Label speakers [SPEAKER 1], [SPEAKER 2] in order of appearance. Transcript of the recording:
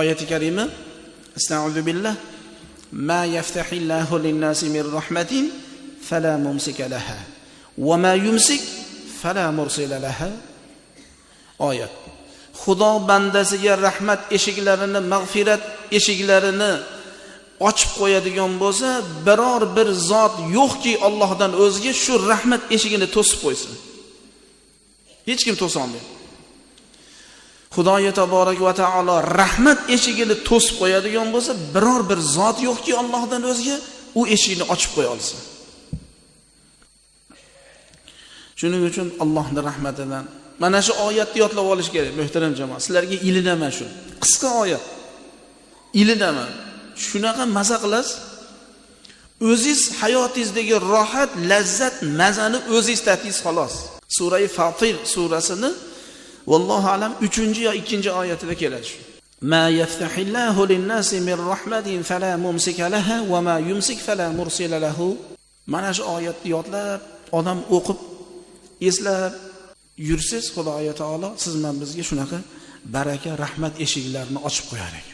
[SPEAKER 1] oyati karima Estağfurullah billah ma yaftahillahu lin-nasi min rahmatin fala mumsika laha va ma yumsik fala mursila laha. Oyat. Xudo bandasiga rahmat eshiklarini, mag'firat eshiklarini ochib qo'yadigan bo'lsa, biror bir zot yo'qki Allohdan o'zga shu rahmat eshigini to'sib qo'ysin. Hech kim to'sa olmaydi. Xudoy taborak va taolo rahmat eshigini to'sib qo'yadigan bo'lsa, biror bir zot yo'qki Allohdan o'zga u eshikni ochib qo'ya olsa. Shuning uchun Allohning rahmatidan mana shu oyatni yodlab olish kerak, muhtaram jamoat. Sizlarga ilinaman shu. Qisqa oyat. Ilinaman. Shunaqa maza qilasiz. O'zingiz hayotingizdagi rohat, lazzat, mazani o'zingiz tatingiz xolos. Sura Fatir surasini vallohu alam 3 yo 2-oyatida keladi shu. Ma yaftahillahu lin-nasi min rahmatin fala mumsika laha va ma yumsik fala mursila lahu. Mana shu oyatni yodlab, odam o'qib, eslab yursiz, Xudoy taolo siz bilan bizga shunaqa baraka, rahmat eshiklarini ochib qo'yar ekan.